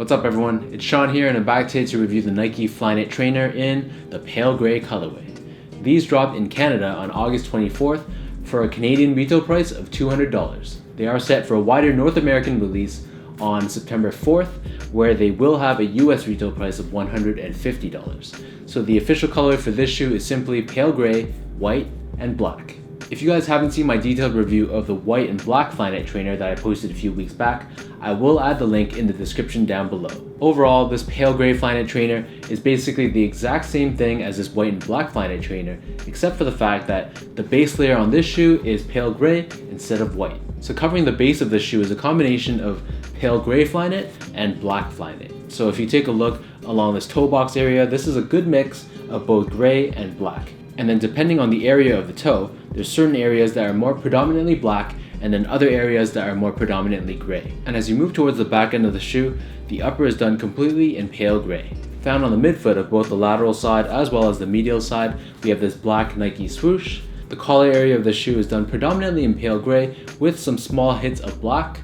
What's up everyone, it's Sean here and I'm back today to review the Nike Flyknit trainer in the pale gray colorway. These dropped in Canada on August 24th for a Canadian retail price of $200. They are set for a wider North American release on September 4th, where they will have a US retail price of $150. So the official color for this shoe is simply pale gray, white, and black. If you guys haven't seen my detailed review of the white and black Flyknit trainer that I posted a few weeks back, I will add the link in the description down below. Overall, this pale gray Flyknit trainer is basically the exact same thing as this white and black Flyknit trainer, except for the fact that the base layer on this shoe is pale gray instead of white. So covering the base of the shoe is a combination of pale gray Flyknit and black Flyknit. So if you take a look along this toe box area, this is a good mix of both gray and black. And then depending on the area of the toe, there's certain areas that are more predominantly black and then other areas that are more predominantly gray. And as you move towards the back end of the shoe, the upper is done completely in pale gray. Found on the midfoot of both the lateral side as well as the medial side, we have this black Nike swoosh. The collar area of the shoe is done predominantly in pale gray with some small hits of black.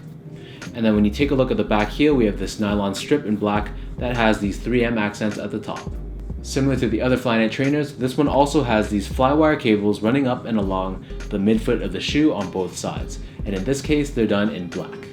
And then when you take a look at the back heel, we have this nylon strip in black that has these 3M accents at the top. Similar to the other Flyknit trainers, this one also has these flywire cables running up and along the midfoot of the shoe on both sides, and in this case they're done in black.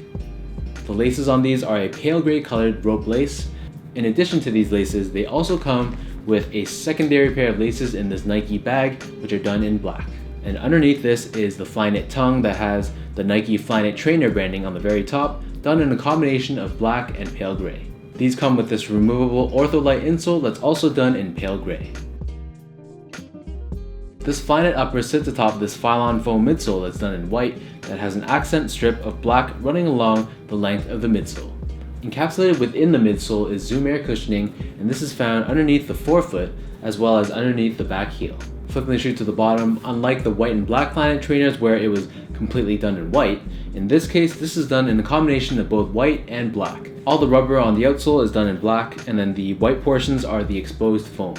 The laces on these are a pale gray colored rope lace. In addition to these laces, they also come with a secondary pair of laces in this Nike bag, which are done in black. And underneath this is the Flyknit tongue that has the Nike Flyknit trainer branding on the very top, done in a combination of black and pale gray. These come with this removable ortholite insole that's also done in pale gray. This Flyknit upper sits atop this Phylon foam midsole that's done in white that has an accent strip of black running along the length of the midsole. Encapsulated within the midsole is Zoom Air cushioning, and this is found underneath the forefoot as well as underneath the back heel. Flipping the shoe to the bottom, unlike the white and black Flyknit trainers where it was completely done in white, in this case this is done in a combination of both white and black. All the rubber on the outsole is done in black, and then the white portions are the exposed foam.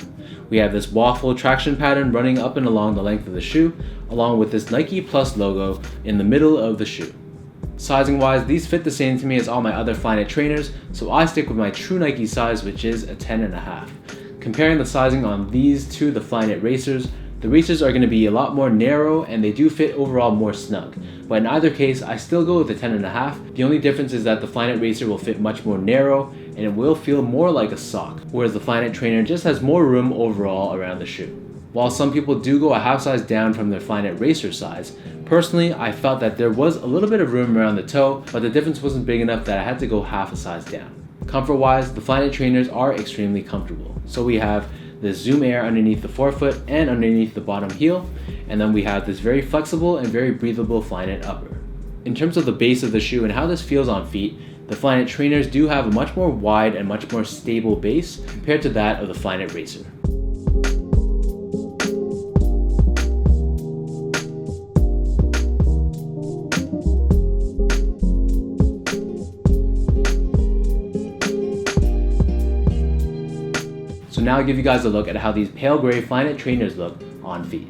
We have this waffle traction pattern running up and along the length of the shoe, along with this Nike Plus logo in the middle of the shoe. Sizing wise, these fit the same to me as all my other Flyknit trainers, so I stick with my true Nike size, which is a 10.5. Comparing the sizing on these to the Flyknit racers, the racers are going to be a lot more narrow and they do fit overall more snug. But in either case, I still go with the 10.5. The only difference is that the Flyknit racer will fit much more narrow and it will feel more like a sock, whereas the Flyknit trainer just has more room overall around the shoe. While some people do go a half size down from their Flyknit racer size, personally I felt that there was a little bit of room around the toe, but the difference wasn't big enough that I had to go half a size down. Comfort wise, the Flyknit trainers are extremely comfortable. So we have this Zoom Air underneath the forefoot and underneath the bottom heel, and then we have this very flexible and very breathable Flyknit upper. In terms of the base of the shoe and how this feels on feet, the Flyknit trainers do have a much more wide and much more stable base compared to that of the Flyknit racer. So now I'll give you guys a look at how these pale gray Flyknit trainers look on feet.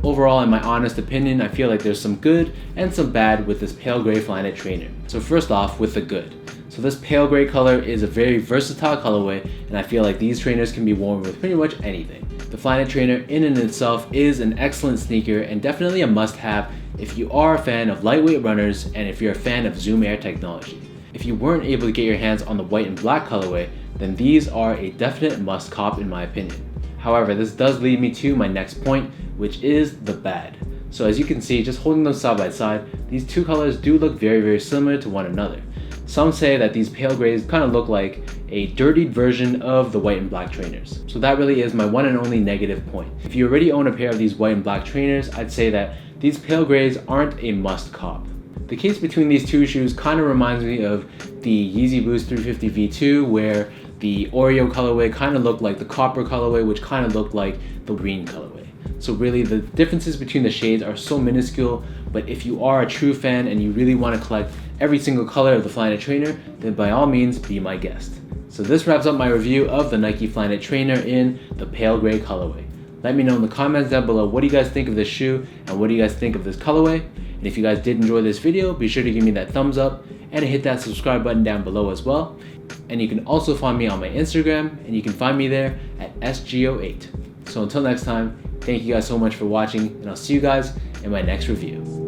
Overall, in my honest opinion, I feel like there's some good and some bad with this pale gray Flyknit trainer. So first off, with the good. So this pale gray color is a very versatile colorway, and I feel like these trainers can be worn with pretty much anything. The Flyknit trainer in and itself is an excellent sneaker and definitely a must-have if you are a fan of lightweight runners and if you're a fan of Zoom Air technology. If you weren't able to get your hands on the white and black colorway, then these are a definite must cop in my opinion. However, this does lead me to my next point, which is the bad. So as you can see, just holding them side by side, these two colors do look very, very similar to one another. Some say that these pale grays kind of look like a dirtied version of the white and black trainers. So that really is my one and only negative point. If you already own a pair of these white and black trainers, I'd say that these pale grays aren't a must cop. The case between these two shoes kind of reminds me of the Yeezy Boost 350 V2, where the Oreo colorway kind of looked like the copper colorway, which kind of looked like the green colorway. So really the differences between the shades are so minuscule, but if you are a true fan and you really want to collect every single color of the Flyknit trainer, then by all means be my guest. So this wraps up my review of the Nike Flyknit trainer in the pale gray colorway. Let me know in the comments down below, what do you guys think of this shoe and what do you guys think of this colorway? And if you guys did enjoy this video, be sure to give me that thumbs up and hit that subscribe button down below as well. And you can also find me on my Instagram, and you can find me there at SGO8. So until next time, thank you guys so much for watching, and I'll see you guys in my next review.